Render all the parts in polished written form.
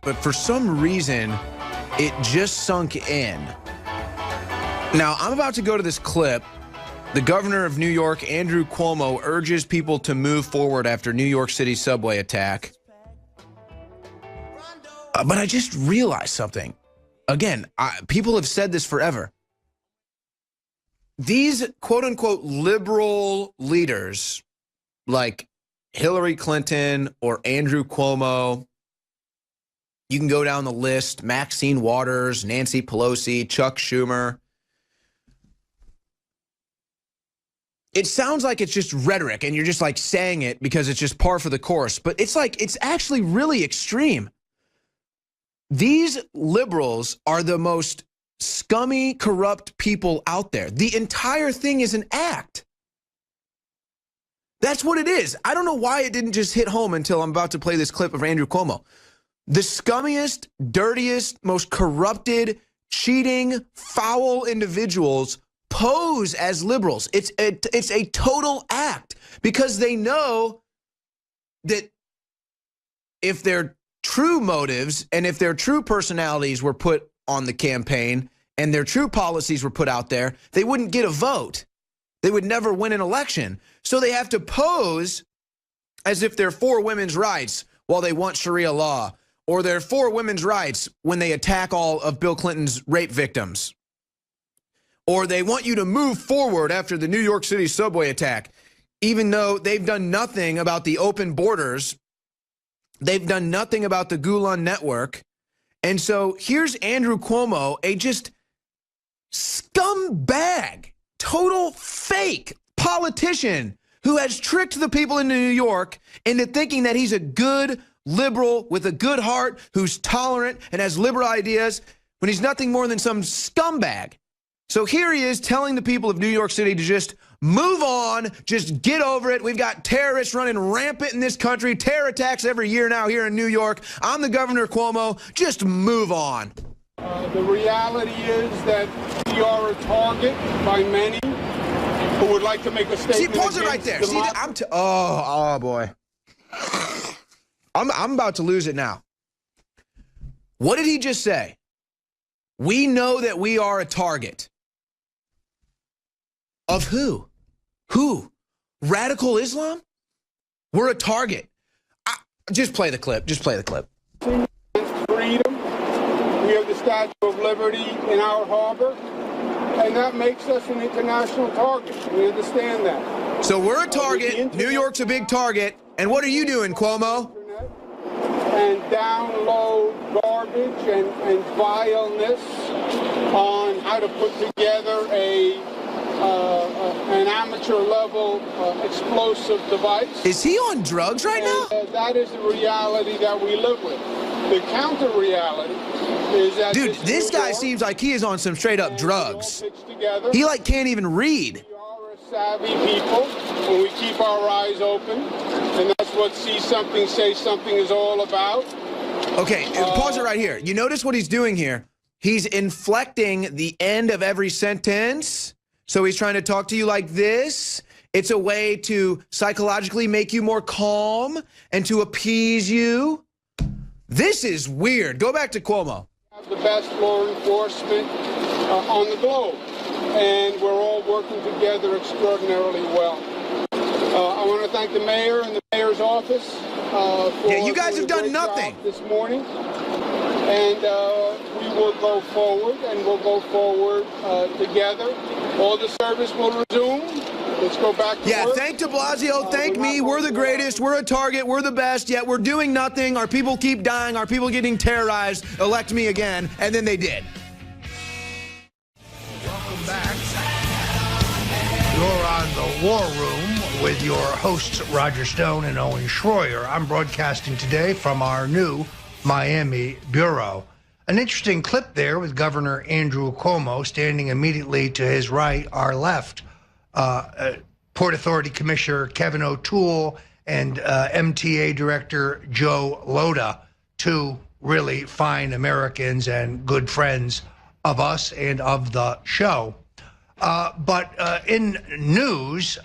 but for some reason, it just sunk in. Now, I'm about to go to this clip. The governor of New York, Andrew Cuomo, urges people to move forward after New York City subway attack. But I just realized something. Again, people have said this forever. These quote-unquote liberal leaders like Hillary Clinton or Andrew Cuomo, you can go down the list, Maxine Waters, Nancy Pelosi, Chuck Schumer. It sounds like it's just rhetoric and you're just like saying it because it's just par for the course, but it's like, it's actually really extreme. These liberals are the most scummy, corrupt people out there. The entire thing is an act. That's what it is. I don't know why it didn't just hit home until I'm about to play this clip of Andrew Cuomo. The scummiest, dirtiest, most corrupted, cheating, foul individuals pose as liberals. It's a total act because they know that if their true motives and if their true personalities were put on the campaign and their true policies were put out there, they wouldn't get a vote. They would never win an election. So they have to pose as if they're for women's rights while they want Sharia law, or they're for women's rights when they attack all of Bill Clinton's rape victims. Or they want you to move forward after the New York City subway attack, even though they've done nothing about the open borders. They've done nothing about the Gulen network. And so here's Andrew Cuomo, a just scumbag, total fake politician who has tricked the people in New York into thinking that he's a good liberal with a good heart who's tolerant and has liberal ideas when he's nothing more than some scumbag. So here he is telling the people of New York City to just move on, just get over it. We've got terrorists running rampant in this country, terror attacks every year now here in New York. I'm the governor, Cuomo. Just move on. The reality is that we are a target by many who would like to make a statement. See, pause it right there. See, oh boy. I'm about to lose it now. What did he just say? We know that we are a target. Of who? Who? Radical Islam? We're a target. Just play the clip. Just play the clip. Freedom. We have the Statue of Liberty in our harbor, and that makes us an international target. We understand that. So we're a target. New York's a big target. And what are you doing, Cuomo? And download garbage and vileness on how to put together an amateur level explosive device. Is he on drugs right now? That is the reality that we live with. The counter reality is that this guy seems like he is on some straight up drugs. He like can't even read. We are a savvy people and we keep our eyes open, and that's what See Something, Say Something is all about. Okay, pause it right here. You notice what he's doing here? He's inflecting the end of every sentence. So he's trying to talk to you like this. It's a way to psychologically make you more calm and to appease you. This is weird. Go back to Cuomo. We have the best law enforcement on the globe, and we're all working together extraordinarily well. I want to thank the mayor and the mayor's office for you guys have done nothing this morning, and we will go forward, and we'll go forward together. All the service will resume. Let's go back to work. Thank de Blasio, thank me. We're the greatest. We're a target. We're the best. Yet we're doing nothing. Our people keep dying. Our people getting terrorized. Elect me again. And then they did. Welcome back. You're on the War Room with your hosts Roger Stone and Owen Schroyer. I'm broadcasting today from our new Miami bureau. An interesting clip there with Governor Andrew Cuomo standing immediately to his right, our left. Port Authority Commissioner Kevin O'Toole and MTA Director Joe Loda, two really fine Americans and good friends of us and of the show. But in news,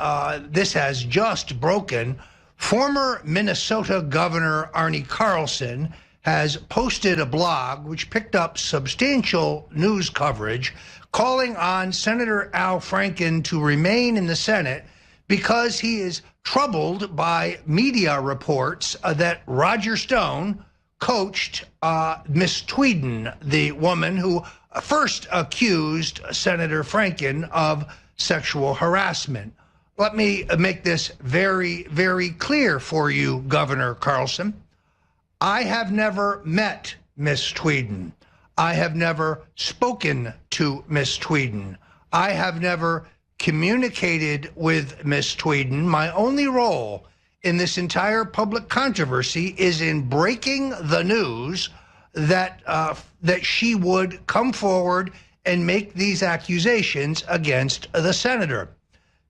this has just broken. Former Minnesota Governor Arnie Carlson has posted a blog which picked up substantial news coverage calling on Senator Al Franken to remain in the Senate because he is troubled by media reports that Roger Stone coached Miss Tweeden, the woman who first accused Senator Franken of sexual harassment. Let me make this very, very clear for you, Governor Carlson. I have never met Miss Tweeden. I have never spoken to Miss Tweeden. I have never communicated with Miss Tweeden. My only role in this entire public controversy is in breaking the news that that she would come forward and make these accusations against the senator.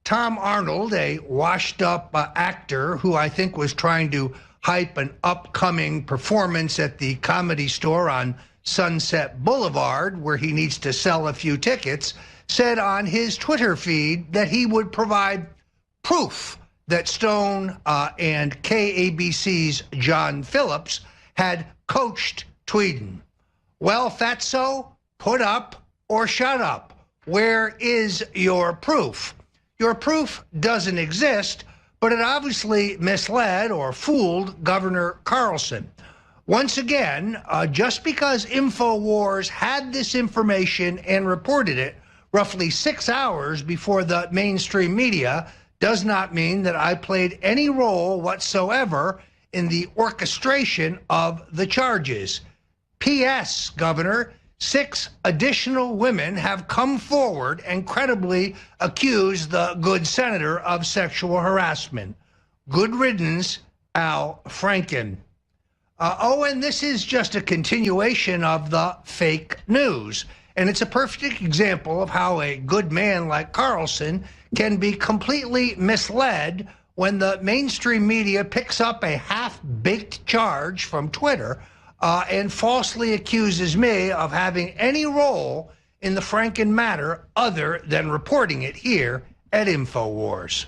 Tom Arnold, a washed-up actor who I think was trying to hype an upcoming performance at the Comedy Store on Sunset Boulevard, where he needs to sell a few tickets, said on his Twitter feed that he would provide proof that Stone and KABC's John Phillips had coached Tweeden. Well, if that's so, put up or shut up. Where is your proof? Your proof doesn't exist, but it obviously misled or fooled Governor Carlson. Once again, just because INFOWARS had this information and reported it roughly 6 hours before the mainstream media does not mean that I played any role whatsoever in the orchestration of the charges. P.S., Governor, 6 additional women have come forward and credibly accused the good senator of sexual harassment. Good riddance, Al Franken. And this is just a continuation of the fake news. And it's a perfect example of how a good man like Carlson can be completely misled when the mainstream media picks up a half-baked charge from Twitter and falsely accuses me of having any role in the Franken matter other than reporting it here at INFOWARS.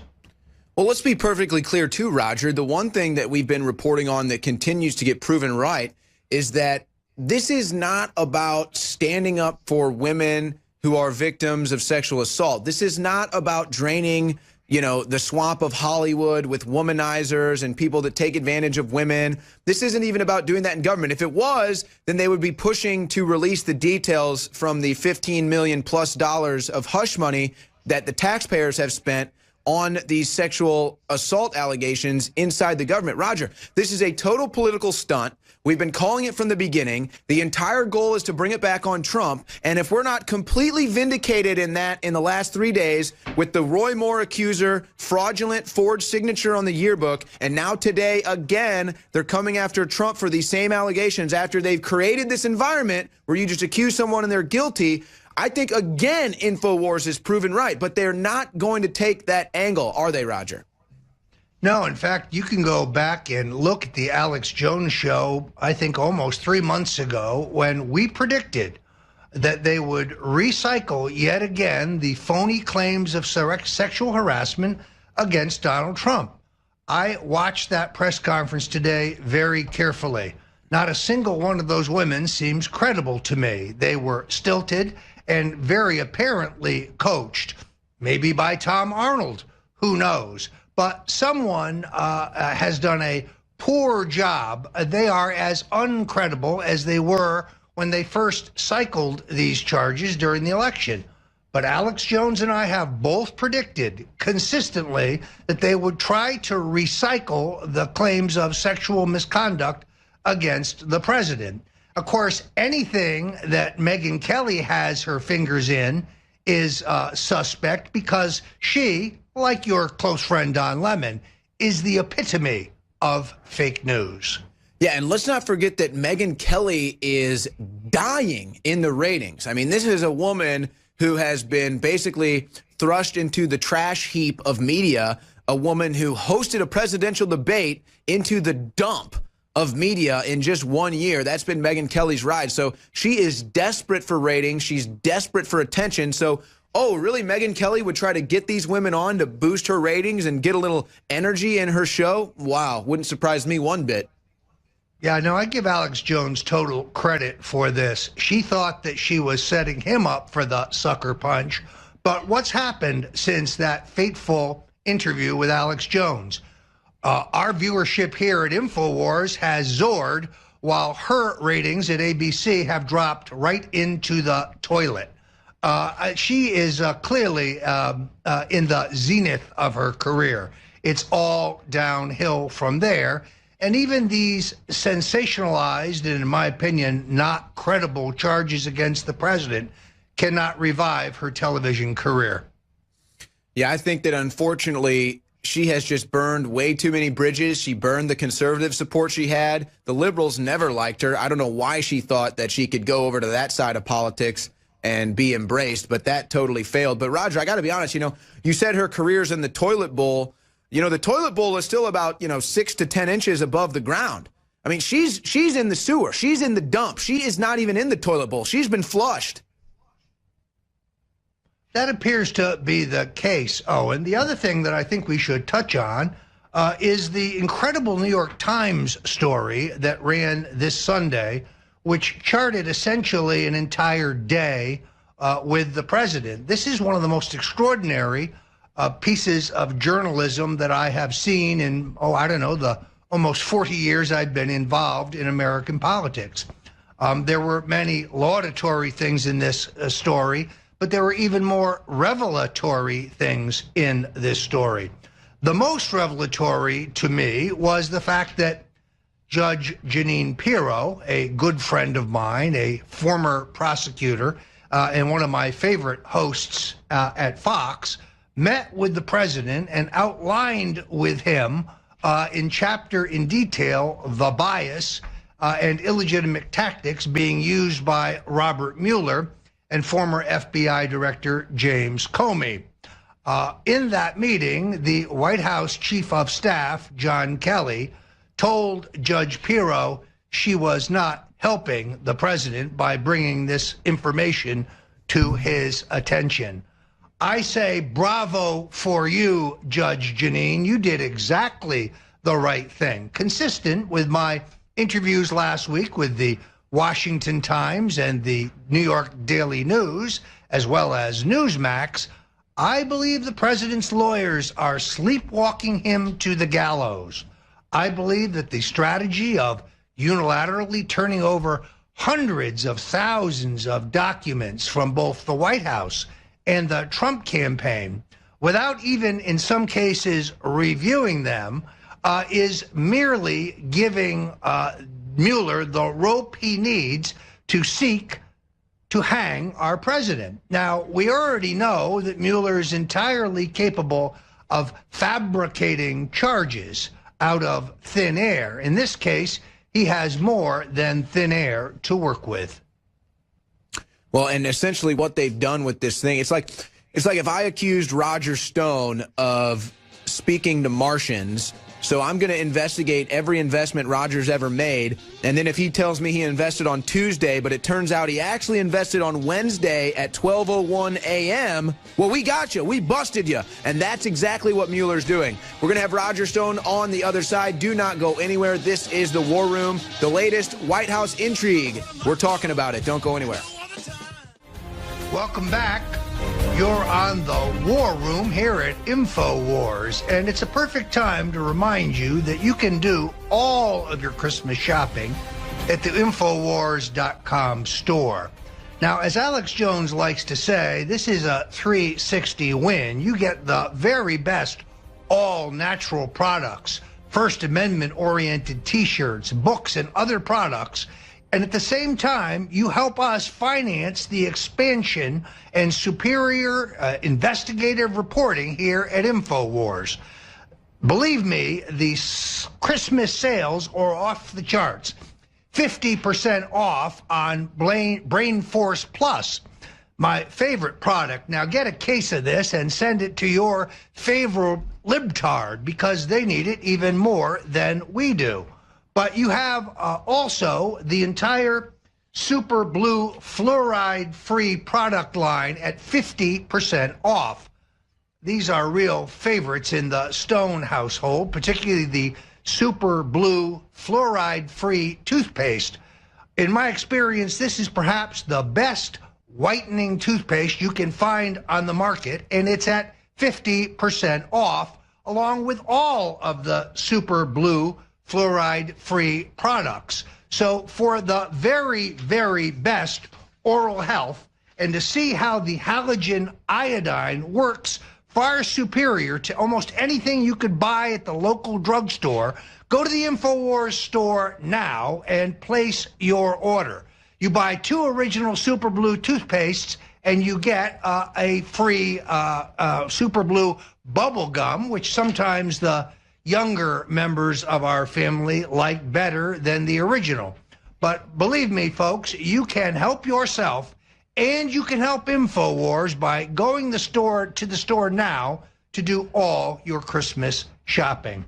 Well, let's be perfectly clear too, Roger. The one thing that we've been reporting on that continues to get proven right is that this is not about standing up for women who are victims of sexual assault. This is not about draining, you know, the swamp of Hollywood with womanizers and people that take advantage of women. This isn't even about doing that in government. If it was, then they would be pushing to release the details from the $15 million+ of hush money that the taxpayers have spent on these sexual assault allegations inside the government. Roger, this is a total political stunt. We've been calling it from the beginning. The entire goal is to bring it back on Trump. And if we're not completely vindicated in that in the last 3 days with the Roy Moore accuser, fraudulent forged signature on the yearbook, and now today again, they're coming after Trump for these same allegations after they've created this environment where you just accuse someone and they're guilty. I think, again, INFOWARS is proven right, but they're not going to take that angle, are they, Roger? No, in fact, you can go back and look at the Alex Jones show, I think almost 3 months ago, when we predicted that they would recycle yet again the phony claims of sexual harassment against Donald Trump. I watched that press conference today very carefully. Not a single one of those women seems credible to me. They were stilted and very apparently coached, maybe by Tom Arnold, who knows? But someone has done a poor job. They are as uncredible as they were when they first cycled these charges during the election. But Alex Jones and I have both predicted consistently that they would try to recycle the claims of sexual misconduct against the president. Of course, anything that Megyn Kelly has her fingers in is suspect because she, like your close friend Don Lemon, is the epitome of fake news. Yeah, and let's not forget that Megyn Kelly is dying in the ratings. I mean, this is a woman who has been basically thrust into the trash heap of media, a woman who hosted a presidential debate into the dump of media in just 1 year. That's been Megyn Kelly's ride. So she is desperate for ratings. She's desperate for attention. So, oh, really, Megyn Kelly would try to get these women on to boost her ratings and get a little energy in her show? Wow, wouldn't surprise me one bit. Yeah, no, I give Alex Jones total credit for this. She thought that she was setting him up for the sucker punch. But what's happened since that fateful interview with Alex Jones? Our viewership here at InfoWars has soared, while her ratings at ABC have dropped right into the toilet. She is clearly in the zenith of her career. It's all downhill from there. And even these sensationalized and, in my opinion, not credible charges against the president cannot revive her television career. Yeah, I think that unfortunately she has just burned way too many bridges. She burned the conservative support she had. The liberals never liked her. I don't know why she thought that she could go over to that side of politics and be embraced, but that totally failed. But Roger, I got to be honest, you said her career's in the toilet bowl. The toilet bowl is still about, 6 to 10 inches above the ground. I mean, she's in the sewer. She's in the dump. She is not even in the toilet bowl. She's been flushed. That appears to be the case, Owen. The other thing that I think we should touch on is the incredible New York Times story that ran this Sunday, which charted essentially an entire day with the president. This is one of the most extraordinary pieces of journalism that I have seen in, the almost 40 years I've been involved in American politics. There were many laudatory things in this story, but there were even more revelatory things in this story. The most revelatory to me was the fact that Judge Jeanine Pirro, a good friend of mine, a former prosecutor, and one of my favorite hosts at Fox, met with the president and outlined with him in detail the bias and illegitimate tactics being used by Robert Mueller and former FBI Director James Comey. In that meeting, the White House Chief of Staff, John Kelly, told Judge Pirro she was not helping the president by bringing this information to his attention. I say bravo for you, Judge Jeanine. You did exactly the right thing. Consistent with my interviews last week with the Washington Times and the New York Daily News, as well as Newsmax, I believe the president's lawyers are sleepwalking him to the gallows. I believe that the strategy of unilaterally turning over hundreds of thousands of documents from both the White House and the Trump campaign, without even in some cases reviewing them, is merely giving Mueller the rope he needs to seek to hang our president. Now, we already know that Mueller is entirely capable of fabricating charges out of thin air. In this case, he has more than thin air to work with. Well, and essentially what they've done with this thing, it's like if I accused Roger Stone of speaking to Martians, so I'm going to investigate every investment Roger's ever made, and then if he tells me he invested on Tuesday, but it turns out he actually invested on Wednesday at 12:01 a.m., well, we got you. We busted you. And that's exactly what Mueller's doing. We're going to have Roger Stone on the other side. Do not go anywhere. This is the War Room, the latest White House intrigue. We're talking about it. Don't go anywhere. Welcome back. You're on the War Room here at InfoWars, and it's a perfect time to remind you that you can do all of your Christmas shopping at the InfoWars.com store. Now, as Alex Jones likes to say, this is a 360 win. You get the very best all-natural products, First Amendment-oriented T-shirts, books, and other products. And at the same time, you help us finance the expansion and superior investigative reporting here at InfoWars. Believe me, the Christmas sales are off the charts. 50% off on Brain Force Plus, my favorite product. Now get a case of this and send it to your favorite libtard because they need it even more than we do. But you have also the entire Super Blue fluoride-free product line at 50% off. These are real favorites in the Stone household, particularly the Super Blue fluoride-free toothpaste. In my experience, this is perhaps the best whitening toothpaste you can find on the market, and it's at 50% off, along with all of the Super Blue fluoride-free products. So for the very, very best oral health, and to see how the halogen iodine works far superior to almost anything you could buy at the local drugstore, go to the INFOWARS store now and place your order. You buy 2 original Super Blue toothpastes and you get a free Super Blue bubble gum, which sometimes the younger members of our family like better than the original. But believe me, folks, you can help yourself and you can help INFOWARS by going to the store now to do all your Christmas shopping.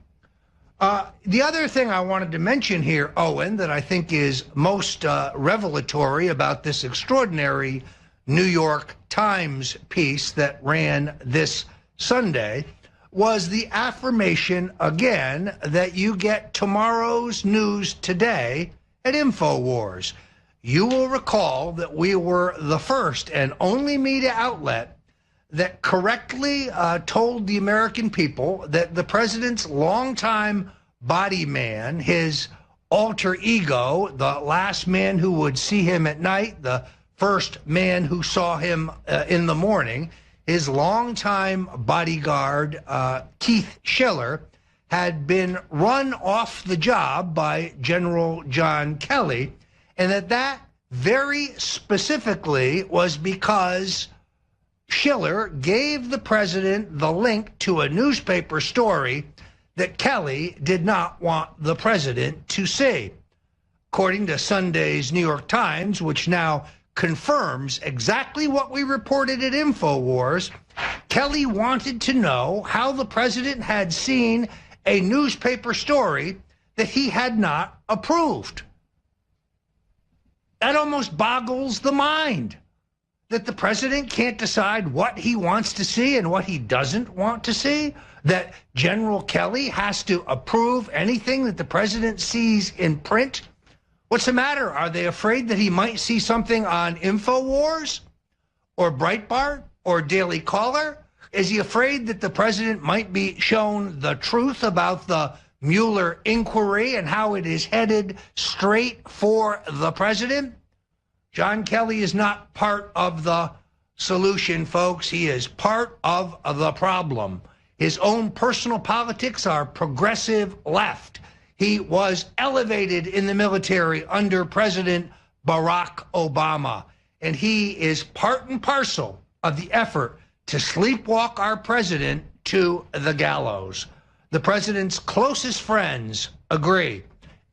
The other thing I wanted to mention here, Owen, that I think is most revelatory about this extraordinary New York Times piece that ran this Sunday was the affirmation again that you get tomorrow's news today at INFOWARS. You will recall that we were the first and only media outlet that correctly told the American people that the president's longtime body man, his alter ego, the last man who would see him at night, the first man who saw him in the morning, his longtime bodyguard, Keith Schiller, had been run off the job by General John Kelly, and that very specifically was because Schiller gave the president the link to a newspaper story that Kelly did not want the president to see. According to Sunday's New York Times, which now confirms exactly what we reported at INFOWARS, Kelly wanted to know how the president had seen a newspaper story that he had not approved. That almost boggles the mind, that the president can't decide what he wants to see and what he doesn't want to see, that General Kelly has to approve anything that the president sees in print. What's the matter? Are they afraid that he might see something on INFOWARS or Breitbart or Daily Caller? Is he afraid that the president might be shown the truth about the Mueller inquiry and how it is headed straight for the president? John Kelly is not part of the solution, folks. He is part of the problem. His own personal politics are progressive left. He was elevated in the military under President Barack Obama, and he is part and parcel of the effort to sleepwalk our president to the gallows. The president's closest friends agree,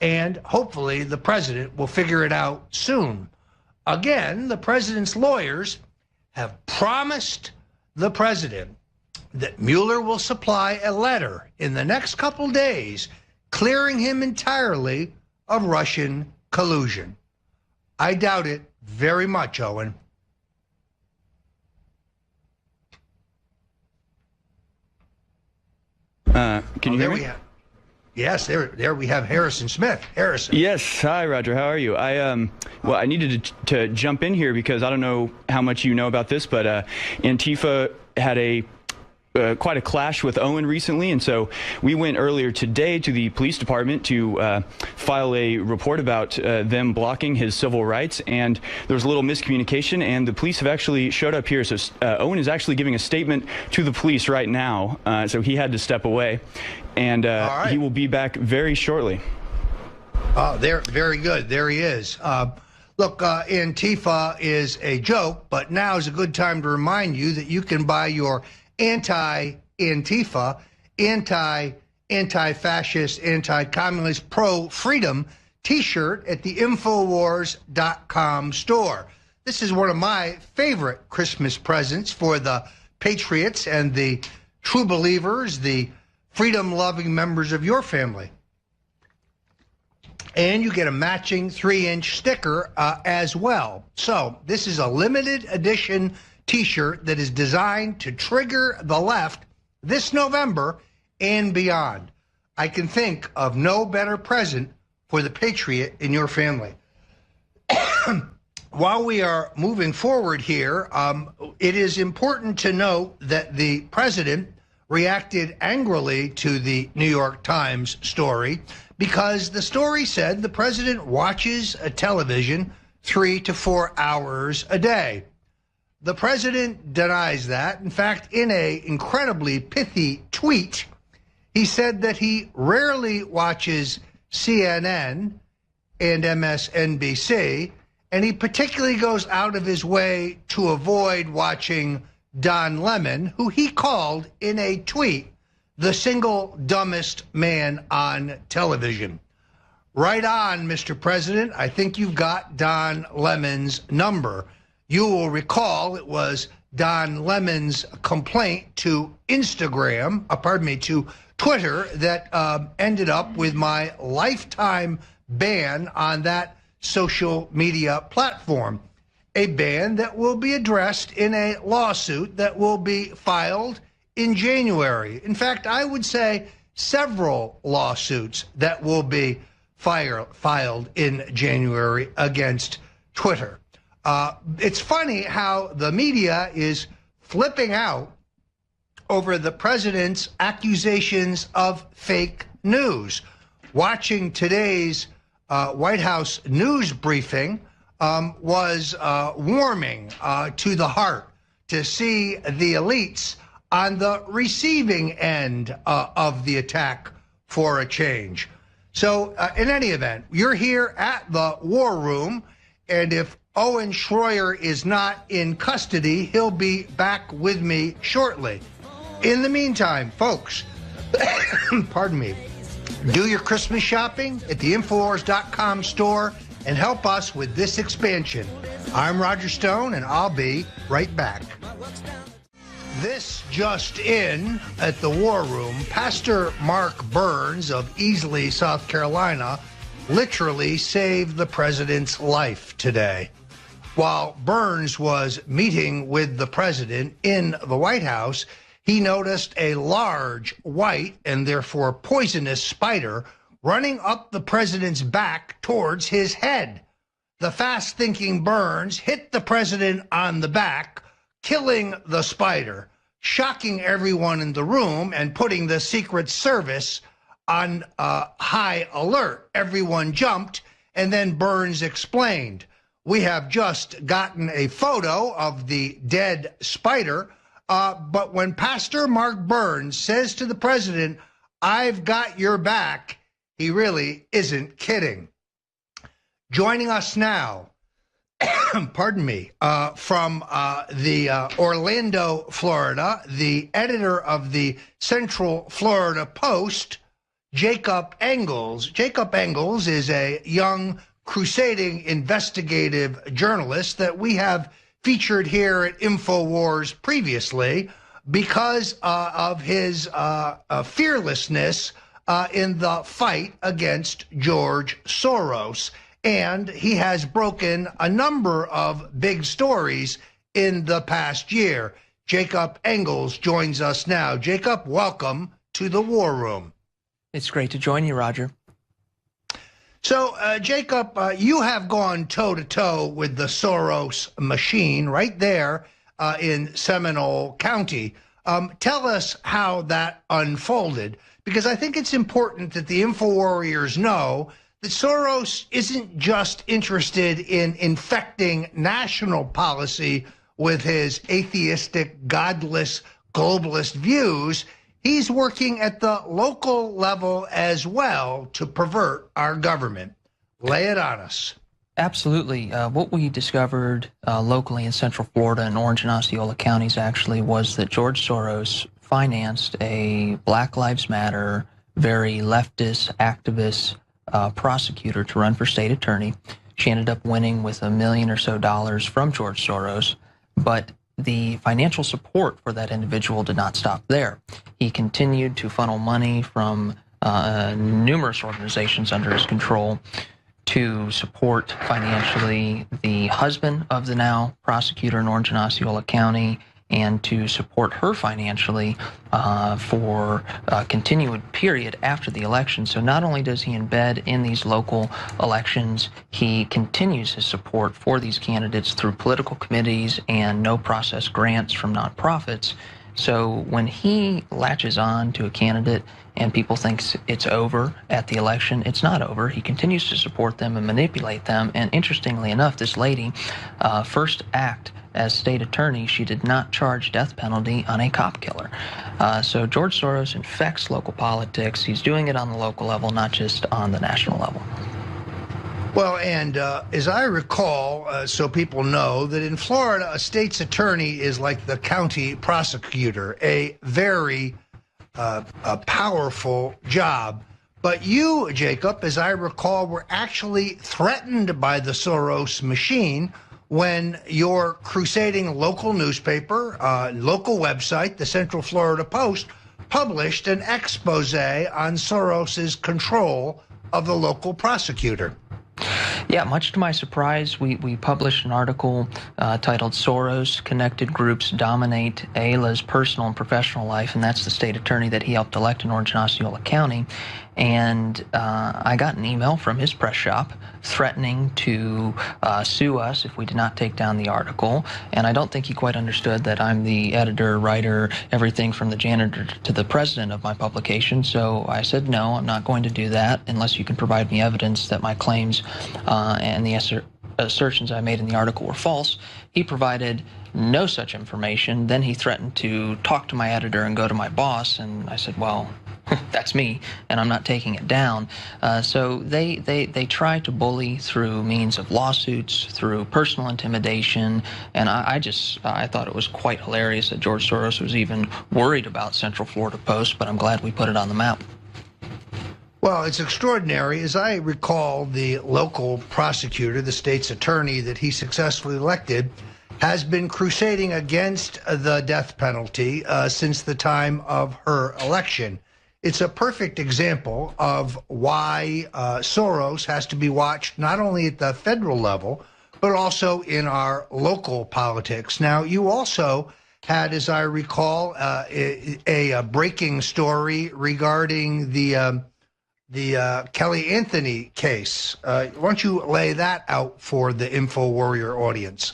and hopefully the president will figure it out soon. Again, the president's lawyers have promised the president that Mueller will supply a letter in the next couple days clearing him entirely of Russian collusion. I doubt it very much, Owen. Can you hear me? Yes, there we have Harrison Smith. Harrison. Yes. Hi, Roger. How are you? Well, I needed to jump in here because I don't know how much you know about this, but Antifa had quite a clash with Owen recently, and so we went earlier today to the police department to file a report about them blocking his civil rights, and there was a little miscommunication, and the police have actually showed up here. So Owen is actually giving a statement to the police right now, so he had to step away, and right. He will be back very shortly. Oh, very good. There he is. Look, Antifa is a joke, but now is a good time to remind you that you can buy your anti-Antifa, anti-fascist, anti-communist, pro-freedom T-shirt at the INFOWARS.com store. This is one of my favorite Christmas presents for the patriots and the true believers, the freedom-loving members of your family. And you get a matching 3-inch sticker as well. So this is a limited edition T-shirt that is designed to trigger the left this November and beyond. I can think of no better present for the patriot in your family. While we are moving forward here, it is important to note that the president reacted angrily to the New York Times story because the story said the president watches a television 3 to 4 hours a day. The president denies that. In fact, in a incredibly pithy tweet, he said that he rarely watches CNN and MSNBC, and he particularly goes out of his way to avoid watching Don Lemon, who he called in a tweet the single dumbest man on television. Right on, Mr. President. I think you've got Don Lemon's number. You will recall it was Don Lemon's complaint to to Twitter that ended up with my lifetime ban on that social media platform, a ban that will be addressed in a lawsuit that will be filed in January. In fact, I would say several lawsuits that will be filed in January against Twitter. It's funny how the media is flipping out over the president's accusations of fake news. Watching today's White House news briefing was warming to the heart to see the elites on the receiving end of the attack for a change. So in any event, you're here at the War Room, and if Owen Schroyer is not in custody, he'll be back with me shortly. In the meantime, folks, pardon me, do your Christmas shopping at the INFOWARS.com store and help us with this expansion. I'm Roger Stone, and I'll be right back. This just in at the War Room, Pastor Mark Burns of Easley, South Carolina, literally saved the president's life today. While Burns was meeting with the president in the White House, he noticed a large, white, and therefore poisonous spider running up the president's back towards his head. The fast-thinking Burns hit the president on the back, killing the spider, shocking everyone in the room and putting the Secret Service on high alert. Everyone jumped, and then Burns explained, "We have just gotten a photo of the dead spider, but when Pastor Mark Burns says to the president, 'I've got your back,' he really isn't kidding." Joining us now, pardon me, from Orlando, Florida, the editor of the Central Florida Post, Jacob Engels. Jacob Engels is a young, crusading investigative journalist that we have featured here at InfoWars previously because of his fearlessness in the fight against George Soros. And he has broken a number of big stories in the past year. Jacob Engels joins us now. Jacob, welcome to the War Room. It's great to join you, Roger. So, Jacob, you have gone toe-to-toe with the Soros machine right there in Seminole County. Tell us how that unfolded, because I think it's important that the InfoWarriors know that Soros isn't just interested in infecting national policy with his atheistic, godless, globalist views. He's working at the local level as well to pervert our government. Lay it on us. Absolutely. What we discovered locally in Central Florida and Orange and Osceola counties actually was that George Soros financed a Black Lives Matter, very leftist, activist prosecutor to run for state attorney. She ended up winning with $1 million or so from George Soros, but the financial support for that individual did not stop there. He continued to funnel money from numerous organizations under his control to support financially the husband of the now prosecutor in Orange and Osceola County and to support her financially for a continued period after the election. So not only does he embed in these local elections, he continues his support for these candidates through political committees and no-process grants from nonprofits. So when he latches on to a candidate and people think it's over at the election, it's not over. He continues to support them and manipulate them. And interestingly enough, this lady, first act as state attorney, she did not charge death penalty on a cop killer. So George Soros infects local politics. He's doing it on the local level, not just on the national level. Well, and as I recall, so people know, that in Florida, a state's attorney is like the county prosecutor, a very a powerful job. But you, Jacob, as I recall, were actually threatened by the Soros machine when your crusading local newspaper, local website, the Central Florida Post, published an expose on Soros's control of the local prosecutor. Yeah, much to my surprise, we published an article titled Soros Connected Groups Dominate Ayla's Personal and Professional Life, and that's the state attorney that he helped elect in Orange and Osceola County. And I got an email from his press shop threatening to sue us if we did not take down the article. And I don't think he quite understood that I'm the editor, writer, everything from the janitor to the president of my publication. So I said, no, I'm not going to do that unless you can provide me evidence that my claims and the assertions I made in the article were false. He provided no such information. Then he threatened to talk to my editor and go to my boss. And I said, well, that's me, and I'm not taking it down. So they try to bully through means of lawsuits, through personal intimidation, and I thought it was quite hilarious that George Soros was even worried about Central Florida Post, but I'm glad we put it on the map. Well, it's extraordinary. As I recall, the local prosecutor, the state's attorney that he successfully elected, has been crusading against the death penalty since the time of her election. It's a perfect example of why Soros has to be watched not only at the federal level, but also in our local politics. Now, you also had, as I recall, a breaking story regarding the Kelly Anthony case. Why don't you lay that out for the InfoWarrior audience?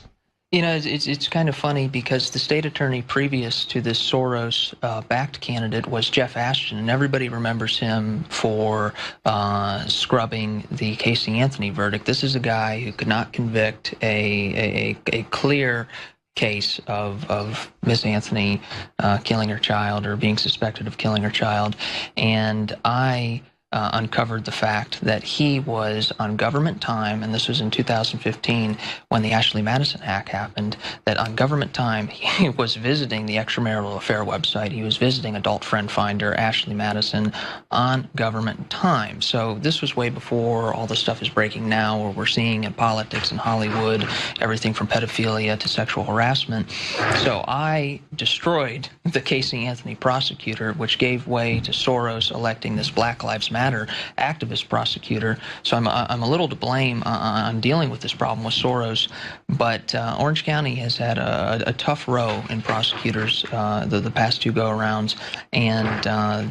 You know, it's kind of funny because the state attorney previous to this Soros-backed candidate was Jeff Ashton, and everybody remembers him for scrubbing the Casey Anthony verdict. This is a guy who could not convict a clear case of Miss Anthony killing her child or being suspected of killing her child, and I uncovered the fact that he was on government time, and this was in 2015 when the Ashley Madison hack happened, that on government time he was visiting the extramarital affair website. He was visiting adult friend finder Ashley Madison on government time. So this was way before all the stuff is breaking now, where we're seeing in politics and Hollywood everything from pedophilia to sexual harassment. So I destroyed the Casey Anthony prosecutor, which gave way to Soros electing this Black Lives Matter activist prosecutor. So I'm a little to blame on dealing with this problem with Soros, but Orange County has had a tough row in prosecutors the past two go-arounds, and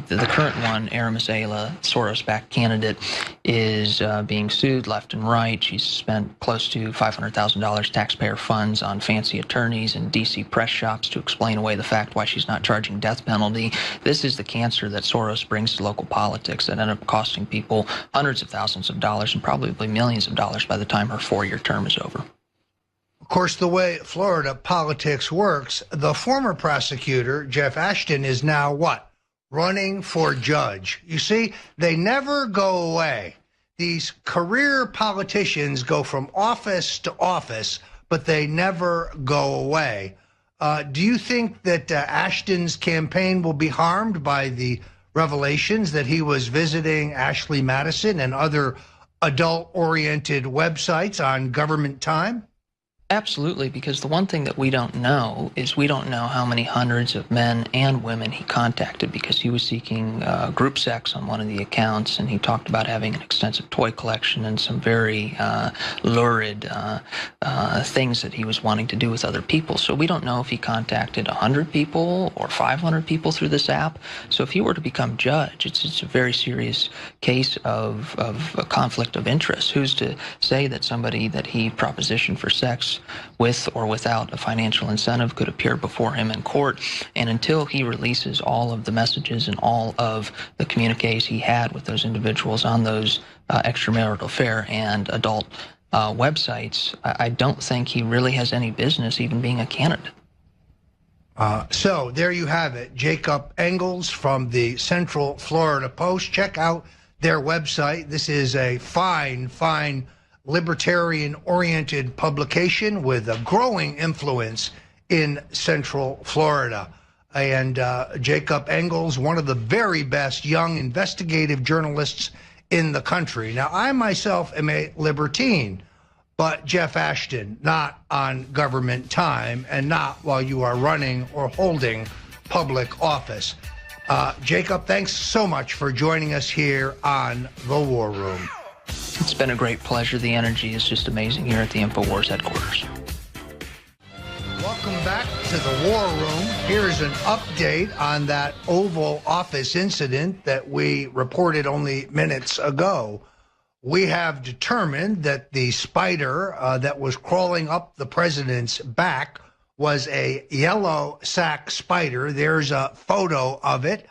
the current one, Aramis Ayla, Soros-backed candidate, is being sued left and right. She's spent close to $500,000 taxpayer funds on fancy attorneys and D.C. press shops to explain away the fact why she's not charging death penalty. This is the cancer that Soros brings to local politics that ended up costing people hundreds of thousands of dollars and probably millions of dollars by the time her 4-year term is over. Of course, the way Florida politics works, the former prosecutor, Jeff Ashton, is now what? Running for judge. You see, they never go away. These career politicians go from office to office, but they never go away. Do you think that Ashton's campaign will be harmed by the revelations that he was visiting Ashley Madison and other adult-oriented websites on government time? Absolutely, because the one thing that we don't know is we don't know how many hundreds of men and women he contacted, because he was seeking group sex on one of the accounts, and he talked about having an extensive toy collection and some very lurid things that he was wanting to do with other people. So we don't know if he contacted 100 people or 500 people through this app. So if he were to become judge, it's a very serious case of a conflict of interest. Who's to say that somebody that he propositioned for sex with or without a financial incentive could appear before him in court? And until he releases all of the messages and all of the communiques he had with those individuals on those extramarital affair and adult websites, I don't think he really has any business even being a candidate. So there you have it. Jacob Engels from the Central Florida Post. Check out their website. This is a fine libertarian-oriented publication with a growing influence in Central Florida. And Jacob Engels, one of the very best young investigative journalists in the country. Now, I myself am a libertine, but Jeff Ashton, not on government time and not while you are running or holding public office. Jacob, thanks so much for joining us here on The War Room. It's been a great pleasure. The energy is just amazing here at the INFOWARS headquarters. Welcome back to the War Room. Here's an update on that Oval Office incident that we reported only minutes ago. We have determined that the spider that was crawling up the president's back was a yellow sac spider. There's a photo of it.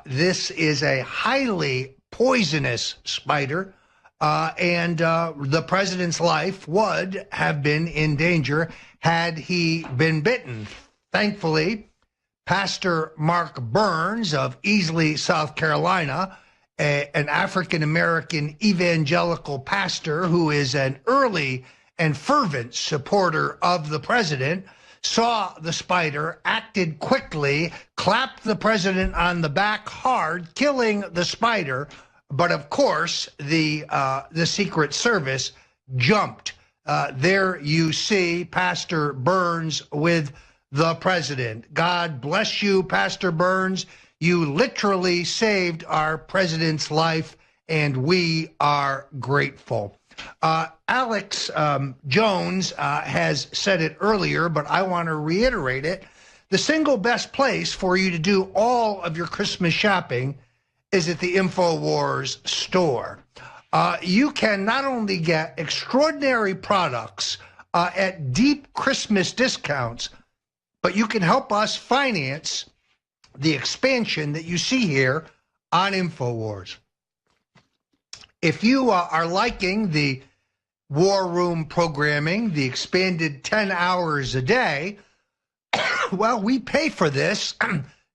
This is a highly poisonous spider. And the president's life would have been in danger had he been bitten. Thankfully, Pastor Mark Burns of Easley, South Carolina, an African-American evangelical pastor who is an early and fervent supporter of the president, saw the spider, acted quickly, clapped the president on the back hard, killing the spider. But of course, the Secret Service jumped. There you see Pastor Burns with the president. God bless you, Pastor Burns. You literally saved our president's life, and we are grateful. Alex Jones has said it earlier, but I want to reiterate it. The single best place for you to do all of your Christmas shopping is at the INFOWARS store. You can not only get extraordinary products at deep Christmas discounts, but you can help us finance the expansion that you see here on INFOWARS. If you are liking the War Room programming, the expanded 10 hours a day, well, we pay for this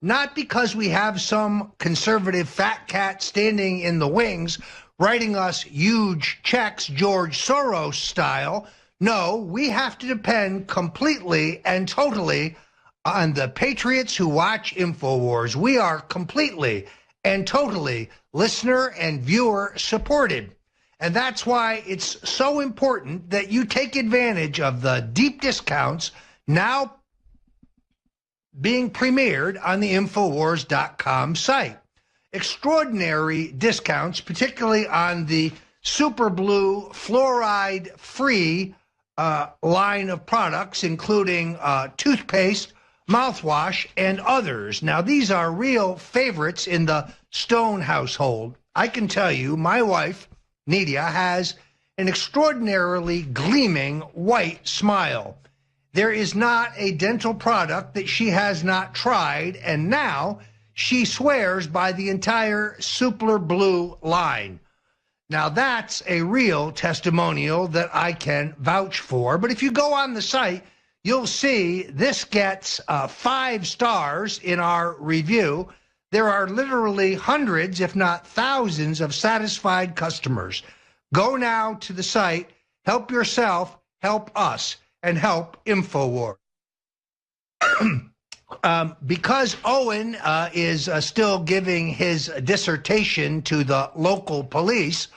not because we have some conservative fat cat standing in the wings writing us huge checks, George Soros style. No, we have to depend completely and totally on the patriots who watch INFOWARS. We are completely and totally listener and viewer supported. And that's why it's so important that you take advantage of the deep discounts now being premiered on the Infowars.com site. Extraordinary discounts, particularly on the Super Blue fluoride-free line of products, including toothpaste, mouthwash, and others. Now, these are real favorites in the Stone household. I can tell you, my wife, Nidia, has an extraordinarily gleaming white smile. There is not a dental product that she has not tried, and now she swears by the entire Super Blue line. Now, that's a real testimonial that I can vouch for. But if you go on the site, you'll see this gets 5 stars in our review. There are literally hundreds, if not thousands, of satisfied customers. Go now to the site, help yourself, help us, and help INFOWARS. Because Owen is still giving his dissertation to the local police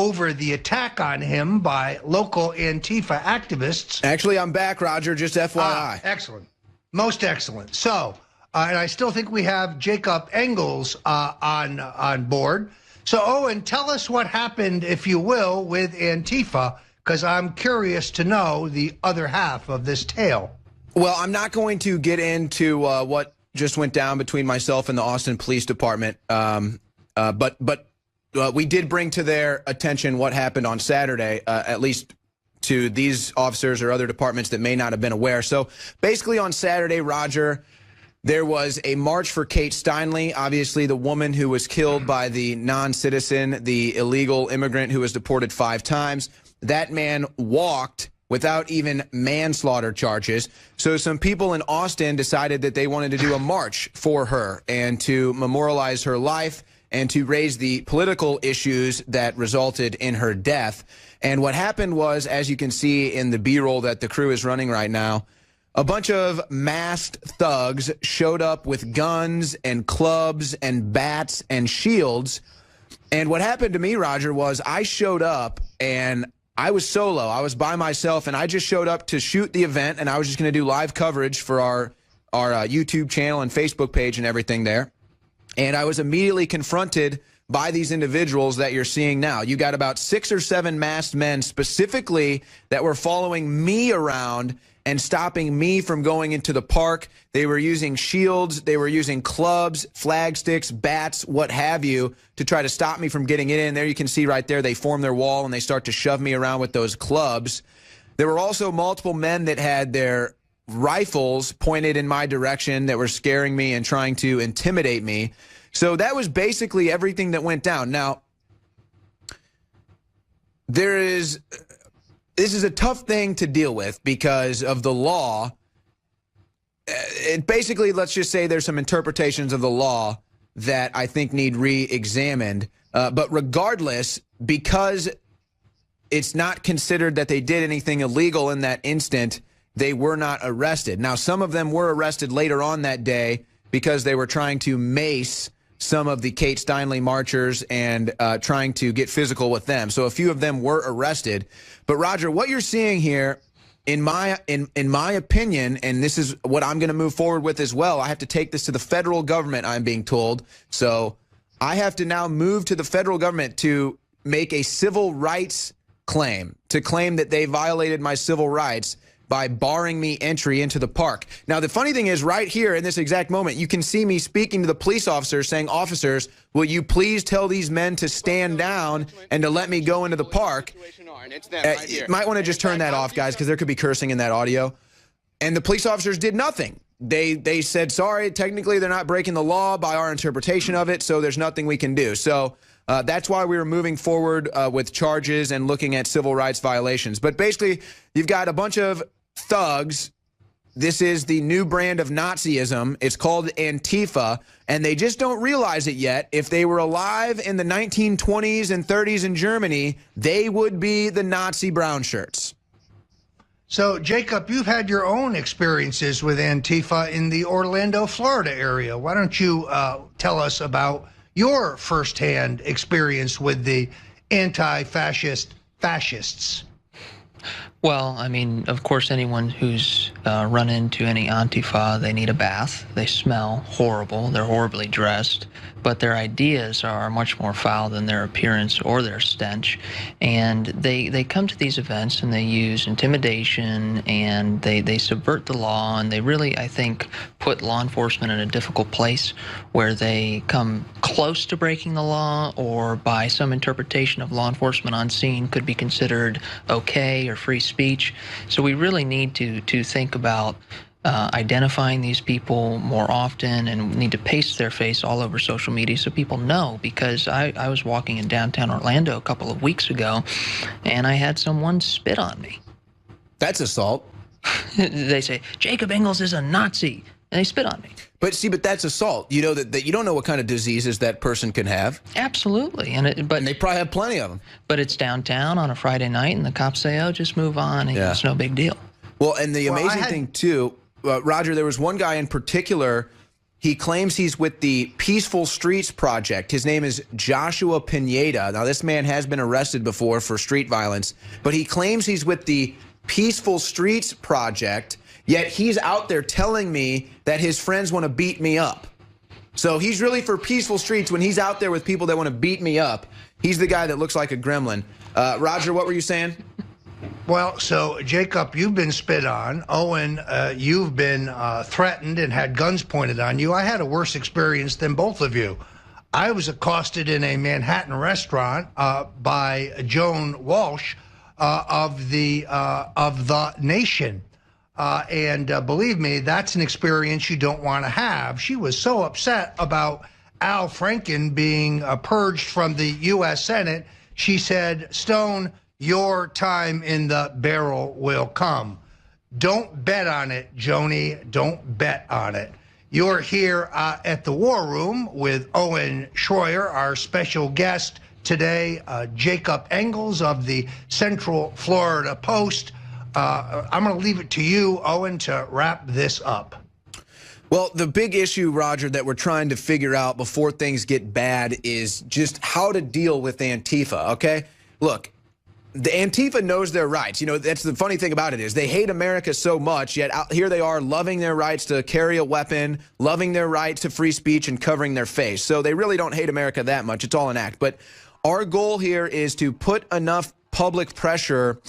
over the attack on him by local Antifa activists. Actually, I'm back, Roger, just FYI. Excellent. Most excellent. So, and I still think we have Jacob Engels on board. So, Owen, tell us what happened, if you will, with Antifa, because I'm curious to know the other half of this tale. Well, I'm not going to get into what just went down between myself and the Austin Police Department, but we did bring to their attention what happened on Saturday, at least to these officers or other departments that may not have been aware. So basically on Saturday, Roger, there was a march for Kate Steinle, obviously the woman who was killed by the non-citizen, the illegal immigrant who was deported 5 times. That man walked without even manslaughter charges. So some people in Austin decided that they wanted to do a march for her and to memorialize her life and to raise the political issues that resulted in her death. And what happened was, as you can see in the B-roll that the crew is running right now, a bunch of masked thugs showed up with guns and clubs and bats and shields. And what happened to me, Roger, was I showed up and I was solo. I was by myself, and I just showed up to shoot the event, and I was just going to do live coverage for our YouTube channel and Facebook page and everything there. And I was immediately confronted by these individuals that you're seeing now. You got about 6 or 7 masked men specifically that were following me around and stopping me from going into the park. They were using shields, they were using clubs, flag sticks, bats, what have you, to try to stop me from getting in. There you can see right there, they form their wall and they start to shove me around with those clubs. There were also multiple men that had their rifles pointed in my direction that were scaring me and trying to intimidate me. So that was basically everything that went down. Now, this is a tough thing to deal with because of the law. It basically, let's just say there's some interpretations of the law that I think need re-examined. But regardless, because it's not considered that they did anything illegal in that instant, they were not arrested. Now, some of them were arrested later on that day because they were trying to mace some of the Kate Steinle marchers and trying to get physical with them. So a few of them were arrested. But Roger, what you're seeing here, in my opinion, and this is what I'm going to move forward with as well, I have to take this to the federal government, I'm being told. So I have to now move to the federal government to make a civil rights claim, to claim that they violated my civil rights by barring me entry into the park. Now, the funny thing is, right here in this exact moment, you can see me speaking to the police officers saying, officers, will you please tell these men to stand down and to let me go into the park? You might want to just turn that off, guys, because there could be cursing in that audio. And the police officers did nothing. They said, sorry, technically they're not breaking the law by our interpretation of it, so there's nothing we can do. So that's why we were moving forward with charges and looking at civil rights violations. But basically, you've got a bunch of thugs. This is the new brand of Nazism. It's called Antifa, and they just don't realize it yet. If they were alive in the 1920s and 30s in Germany, they would be the Nazi brown shirts. So, Jacob, you've had your own experiences with Antifa in the Orlando, Florida area. Why don't you tell us about your firsthand experience with the anti-fascist fascists? Well, I mean, of course, anyone who's run into any Antifa, they need a bath. They smell horrible. They're horribly dressed. But their ideas are much more foul than their appearance or their stench. And they come to these events and they use intimidation and they subvert the law. And they really, I think, put law enforcement in a difficult place where they come close to breaking the law, or by some interpretation of law enforcement on scene could be considered okay or free speech. So we really need to think about identifying these people more often, and need to paste their face all over social media so people know. Because I was walking in downtown Orlando a couple of weeks ago, and I had someone spit on me. That's assault. They say, Jacob Engels is a Nazi, and they spit on me. But see, but that's assault. You know that you don't know what kind of diseases that person can have. Absolutely, and they probably have plenty of them. But it's downtown on a Friday night, and the cops say, "Oh, just move on. And it's no big deal." Well, and the amazing thing too, Roger, there was one guy in particular He claims he's with the Peaceful Streets Project. His name is Joshua Pineda. Now, this man has been arrested before for street violence, but he claims he's with the Peaceful Streets Project, yet he's out there telling me that his friends want to beat me up. So he's really for peaceful streets when he's out there with people that want to beat me up. He's the guy that looks like a gremlin. Roger, what were you saying? Well, so, Jacob, you've been spit on. Owen, you've been threatened and had guns pointed on you. I had a worse experience than both of you. I was accosted in a Manhattan restaurant by Joan Walsh of the Nation. And believe me, that's an experience you don't want to have. She was so upset about Al Franken being purged from the U.S. Senate. She said, Stone, your time in the barrel will come. Don't bet on it, Joni. Don't bet on it. You're here at the War Room with Owen Schroyer, our special guest today, Jacob Engels of the Central Florida Post. I'm going to leave it to you, Owen, to wrap this up. Well, the big issue, Roger, that we're trying to figure out before things get bad is just how to deal with Antifa, okay? Look, the Antifa knows their rights. You know, that's the funny thing about it is they hate America so much, yet out here they are loving their rights to carry a weapon, loving their right to free speech, and covering their face. So they really don't hate America that much. It's all an act. But our goal here is to put enough public pressure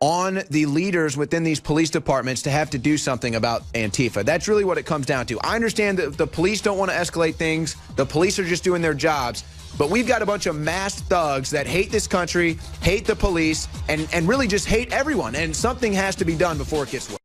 on the leaders within these police departments to have to do something about Antifa. That's really what it comes down to. I understand that the police don't want to escalate things. The police are just doing their jobs. But we've got a bunch of masked thugs that hate this country, hate the police, and really just hate everyone. And something has to be done before it gets worse.